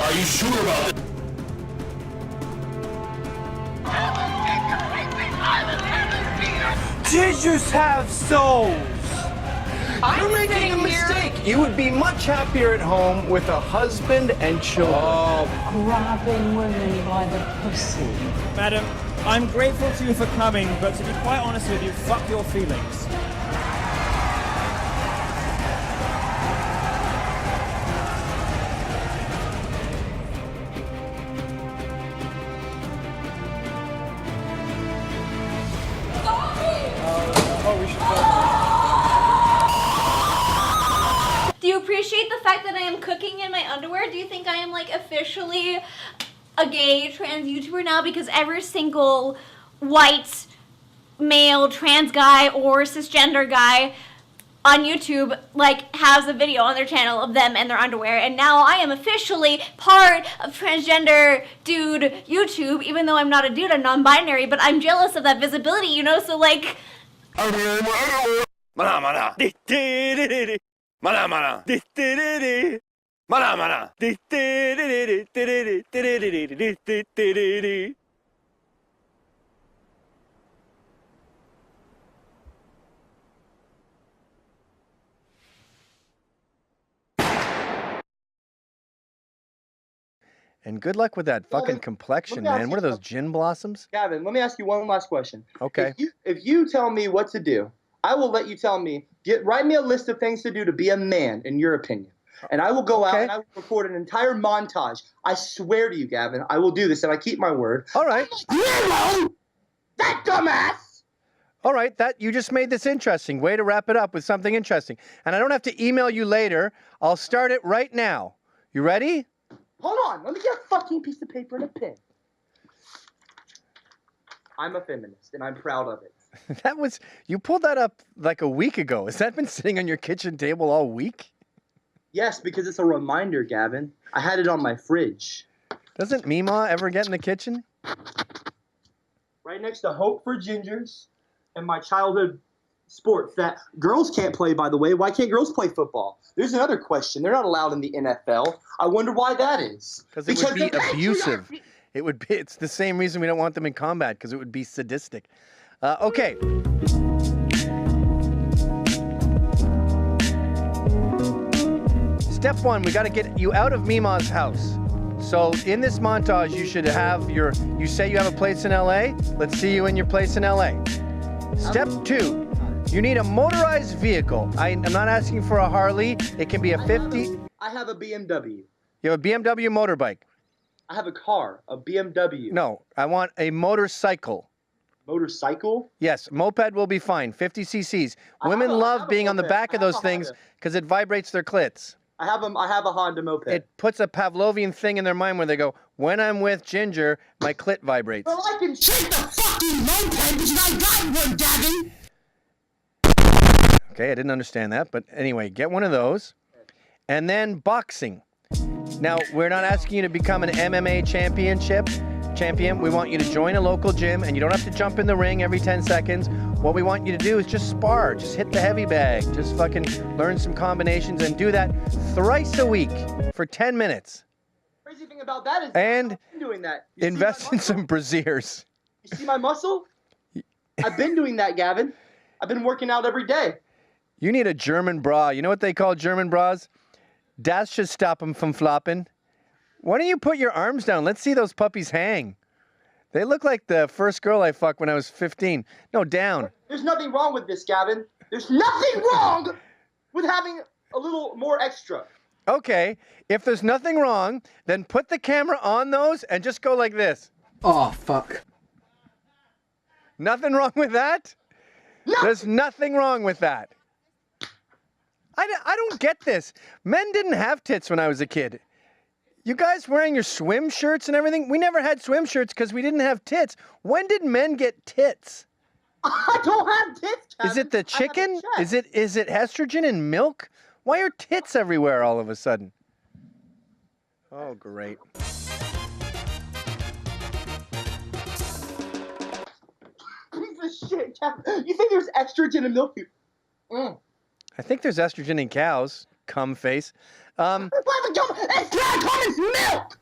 Are you sure about this? Gingers have souls. You're making a mistake. You would be much happier at home with a husband and children. Grabbing women by the pussy. Madam, I'm grateful to you for coming, but to be quite honest with you, fuck your feelings. Do you appreciate the fact that I am cooking in my underwear? Do you think I am like officially a gay trans YouTuber now? Because every single white male trans guy or cisgender guy on YouTube like has a video on their channel of them and their underwear, and now I am officially part of transgender dude YouTube, even though I'm not a dude, I'm non-binary, but I'm jealous of that visibility, you know, so like Mana mana. Mana mana. And good luck with that fucking complexion, man. What are those, gin blossoms? Gavin, let me ask you one last question. Okay. If you tell me what to do, I will let you tell me. Write me a list of things to do to be a man, in your opinion. And I will go out and I will record an entire montage. I swear to you, Gavin, I will do this, and I keep my word. All right. Zero! That dumbass! All right, you just made this interesting. Way to wrap it up with something interesting. And I don't have to email you later. I'll start it right now. You ready? Hold on. Let me get a fucking piece of paper and a pen. I'm a feminist, and I'm proud of it. You pulled that up like a week ago. Has that been sitting on your kitchen table all week? Yes, because it's a reminder, Gavin. I had it on my fridge. Doesn't Mima ever get in the kitchen? Right next to Hope for Gingers and my childhood sports that girls can't play, by the way. Why can't girls play football? There's another question. They're not allowed in the NFL. I wonder why that is. Because it would be abusive. It's the same reason we don't want them in combat, because it would be sadistic. Okay. Step one, we got to get you out of Mima's house. So in this montage, you should have you say you have a place in LA. Let's see you in your place in LA. Step two, you need a motorized vehicle. I'm not asking for a Harley. It can be a 50. I have a BMW. You have a BMW motorbike. I have a car, a BMW. No, I want a motorcycle. Motorcycle? Yes, moped will be fine. 50 cc's. Women love being on the back of those things because it vibrates their clits. I have a Honda moped. It puts a Pavlovian thing in their mind where they go, when I'm with Ginger, my clit vibrates. Well, I can take the fucking moped because I got one, Gavin! Okay, I didn't understand that, but anyway, get one of those. And then boxing. Now, we're not asking you to become an MMA champion. We want you to join a local gym, and you don't have to jump in the ring every 10 seconds. What we want you to do is just spar. Just hit the heavy bag. Just fucking learn some combinations and do that thrice a week for 10 minutes. Crazy thing about that is and I've been doing that. Invest in some brassieres. You see my muscle? I've been doing that, Gavin. I've been working out every day. You need a German bra. You know what they call German bras? Das should stop them from flopping. Why don't you put your arms down? Let's see those puppies hang. They look like the first girl I fucked when I was 15. No, down. There's nothing wrong with this, Gavin. There's nothing wrong with having a little more extra. Okay, if there's nothing wrong, then put the camera on those and just go like this. Oh, fuck. Nothing wrong with that? No. There's nothing wrong with that. I don't get this. Men didn't have tits when I was a kid. You guys wearing your swim shirts and everything? We never had swim shirts because we didn't have tits. When did men get tits? I don't have tits, Kevin. Is it the chicken? Is it estrogen in milk? Why are tits everywhere all of a sudden? Oh, great. Piece of shit, Kevin. You think there's estrogen in milk? I think there's estrogen in cows. Cum face. It's dry common milk!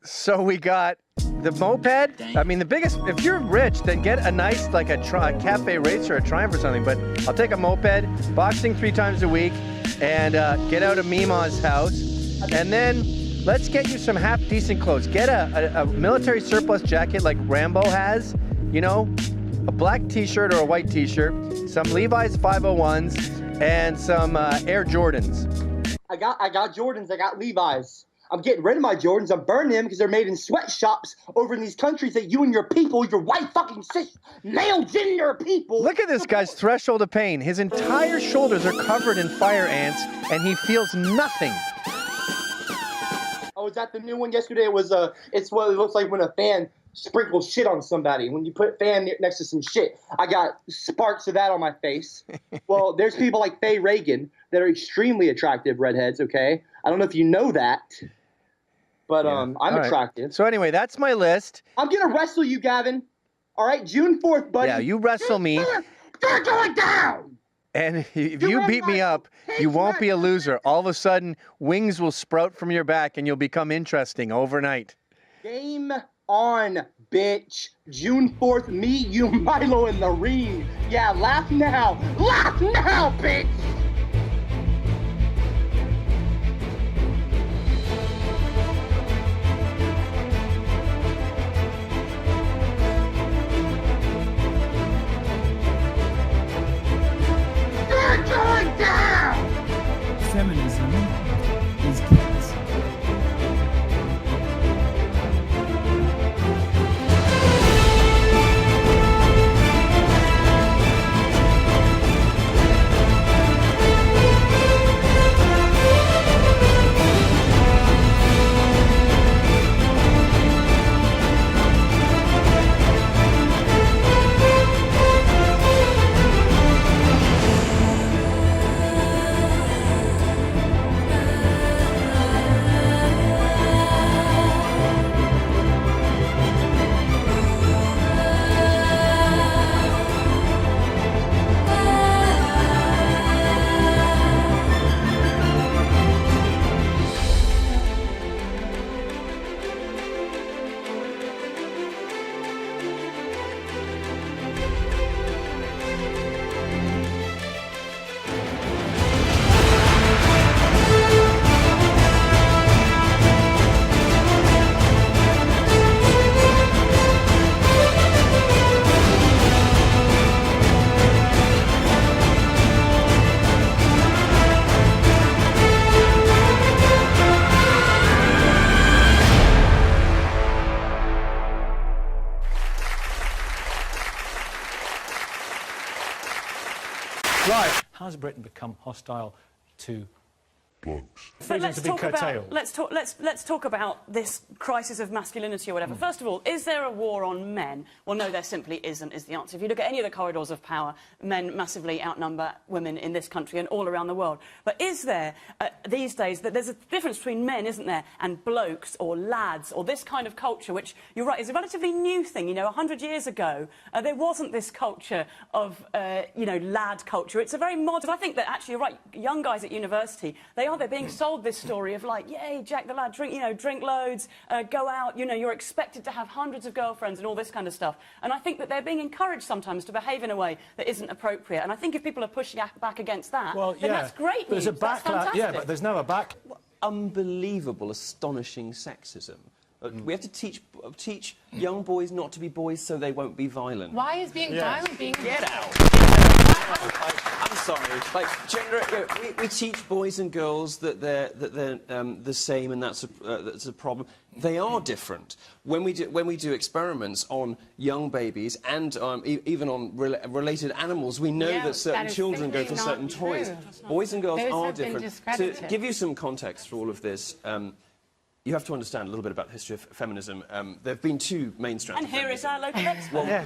So we got the moped. I mean, the biggest, if you're rich, then get a nice, like a cafe racer, a Triumph or something. But I'll take a moped, boxing 3 times a week, and get out of Mima's house. And then let's get you some half decent clothes. Get a military surplus jacket like Rambo has, you know, a black t-shirt or a white t-shirt, some Levi's 501s, and some Air Jordans. I got Jordans, I got Levi's. I'm getting rid of my Jordans. I'm burning them because they're made in sweatshops over in these countries that you and your people, your white fucking cis male gender people. Look at this guy's threshold of pain. His entire shoulders are covered in fire ants, and he feels nothing. Oh, is that the new one yesterday? It was it's what it looks like when a fan sprinkles shit on somebody. When you put fan next to some shit. I got sparks of that on my face. Well, there's people like Faye Reagan that are extremely attractive redheads, okay? I don't know if you know that. But I'm attractive. So anyway, that's my list. I'm gonna wrestle you, Gavin. All right, June 4th, buddy. Yeah, you wrestle me. They're going down. And if you beat me up, you won't be a loser. All of a sudden, wings will sprout from your back, and you'll become interesting overnight. Game on, bitch. June 4th, me, you, Milo in the ring. Yeah, laugh now. Laugh now, bitch. Feminism is kids. Right. Has Britain become hostile to blokes? But let's talk about this crisis of masculinity or whatever. First of all, is there a war on men? Well, no, there simply isn't, is the answer. If you look at any of the corridors of power, men massively outnumber women in this country and all around the world. But is there, these days, that there's a difference between men, isn't there, and blokes or lads or this kind of culture, which, you're right, is a relatively new thing. You know, 100 years ago, there wasn't this culture of, you know, lad culture. It's a very modern... I think that, actually, you're right, young guys at university, they're being sold this story of, like, yay, Jack the lad, drink, you know, drink loads, go out, you know, you're expected to have hundreds of girlfriends and all this kind of stuff. And I think that they're being encouraged sometimes to behave in a way that isn't appropriate. And I think if people are pushing back against that, then that's great news. There's a backlash, yeah, but there's never a back... Unbelievable, astonishing sexism. We have to teach young boys not to be boys so they won't be violent. Why is being violent being... Get out! I'm sorry. Like, gender, you know, we teach boys and girls that they're the same, and that's a problem. They are different. When we do experiments on young babies and even on related animals, we know that certain children go for certain toys. Boys and girls are different. To give you some context for all of this, you have to understand a little bit about the history of feminism. There have been two main strands. And here is our local expert.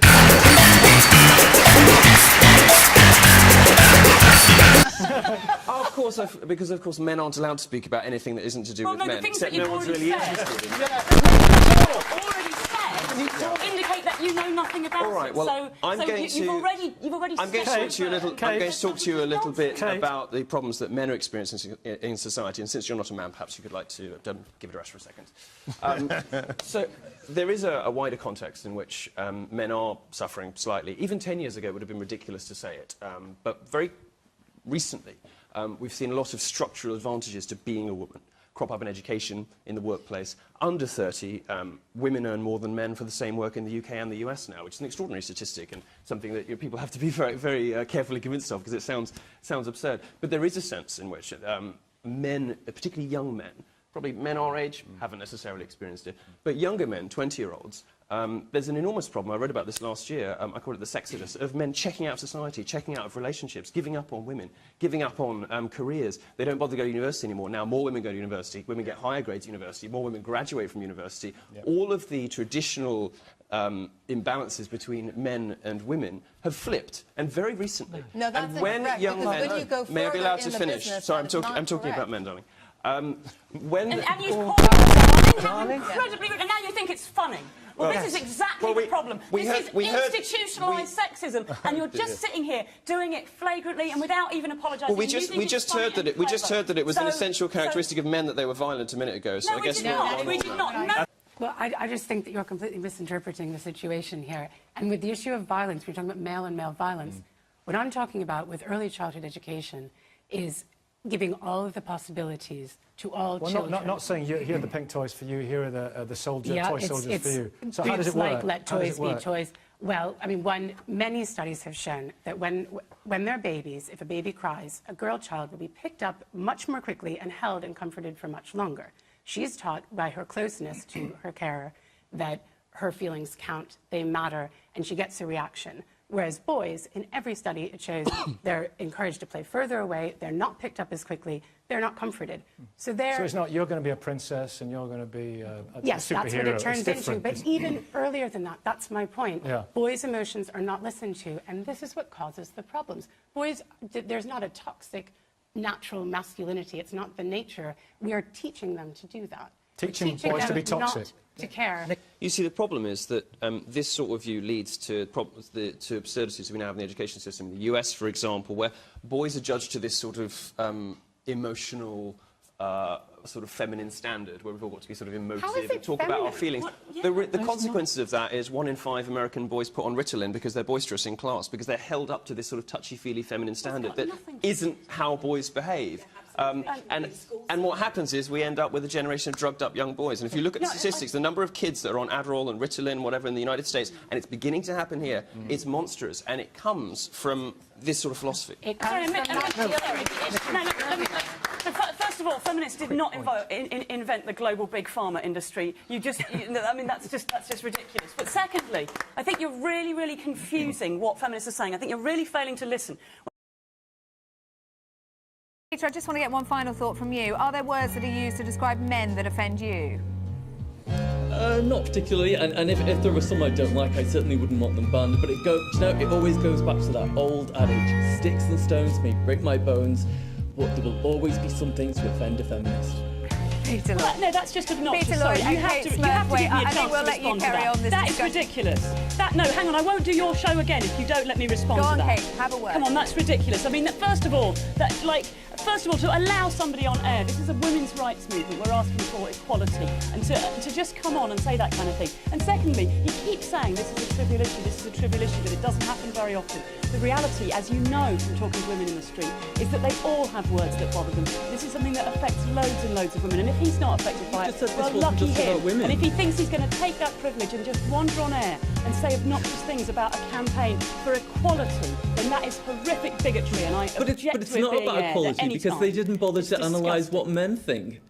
Of course, because of course men aren't allowed to speak about anything that isn't to do with men, except no one's really interested in. Already said indicate that you know nothing about All right, well, it. I'm going to. You've already. I'm going to talk to you a little. I'm going to talk to you a little bit about the problems that men are experiencing in society. And since you're not a man, perhaps you could like to give it a rest for a second. So there is a wider context in which men are suffering slightly. Even 10 years ago, it would have been ridiculous to say it. But very recently, we've seen a lot of structural advantages to being a woman crop up in education, in the workplace. Under 30, women earn more than men for the same work in the UK and the US now, which is an extraordinary statistic and something that people have to be very, very carefully convinced of because it sounds absurd. But there is a sense in which men, particularly young men, probably men our age, haven't necessarily experienced it, but younger men, 20-year-olds, there's an enormous problem. I read about this last year. I call it the sexodus, of men checking out of society, checking out of relationships, giving up on women, giving up on careers. They don't bother to go to university anymore. Now more women go to university, women get higher grades at university, more women graduate from university. Yep. All of the traditional imbalances between men and women have flipped, and very recently. No, that's and when incorrect, young because men, when you go may I be allowed to finish? business, Sorry, I'm talking correct. about men, darling. When and you call incredibly rude, and now you think it's funny. Well, this is exactly the problem. This is institutionalised sexism, and you're just sitting here doing it flagrantly and without even apologising. Well, we just heard that it was an essential characteristic of men that they were violent a minute ago. So no, I guess we did not. No. Well, I just think that you're completely misinterpreting the situation here. And with the issue of violence, we're talking about male and male violence. What I'm talking about with early childhood education is giving all of the possibilities to all children. Not saying here are the pink toys for you, here are the toy soldiers for you. So how does it like work? Let toys be toys. Well, I mean, many studies have shown that when they're babies, if a baby cries, a girl child will be picked up much more quickly and held and comforted for much longer. She's taught by her closeness to her carer that her feelings count, they matter, and she gets a reaction. Whereas boys, in every study, it shows they're encouraged to play further away, they're not picked up as quickly, they're not comforted. So it's not, you're going to be a princess and you're going to be a yes, superhero. That's what it turns into. But even earlier than that, that's my point. Yeah. Boys' emotions are not listened to, and this is what causes the problems. Boys, there's not a toxic natural masculinity. It's not the nature. We are teaching them to do that. Teaching boys to be toxic. Not to care. You see, the problem is that this sort of view leads to problems, to absurdities we now have in the education system. In the US, for example, where boys are judged to this sort of emotional, sort of feminine standard, where we've all got to be sort of emotive and talk about our feelings. The consequences of that is 1 in 5 American boys put on Ritalin because they're boisterous in class, because they're held up to this sort of touchy-feely feminine standard that isn't how boys behave. And what happens is we end up with a generation of drugged-up young boys. And if you look at the statistics, the number of kids that are on Adderall and Ritalin, whatever, in the United States, and it's beginning to happen here, it's monstrous, and it comes from this sort of philosophy. First of all, feminists did not invent the global big pharma industry. I mean, that's just ridiculous. But secondly, I think you're really, really confusing what feminists are saying. I think you're really failing to listen. Peter, I just want to get one final thought from you. Are there words that are used to describe men that offend you? Not particularly, and if there were some I don't like, I certainly wouldn't want them banned. But it always goes back to that old adage: sticks and stones may break my bones, but there will always be some things to offend a feminist. Peter Lloyd. Well, no, that's just obnoxious. Peter Lloyd, you have to give me a chance I think we'll let you carry on this That is ridiculous. No, hang on, I won't do your show again if you don't let me respond to that. Go on, Kate, have a word. Come on, that's ridiculous. I mean, first of all, to allow somebody on air, this is a women's rights movement, we're asking for equality, and to just come on and say that kind of thing. And secondly, you keep saying this is a trivial issue, but it doesn't happen very often. The reality, as you know from talking to women in the street, is that they all have words that bother them. This is something that affects loads and loads of women, and if he's not affected by it, well, lucky him. And if he thinks he's going to take that privilege and just wander on air and say obnoxious things about a campaign for equality, then that is horrific bigotry, and I object to it being aired at any time. Because they didn't bother to analyse what men think.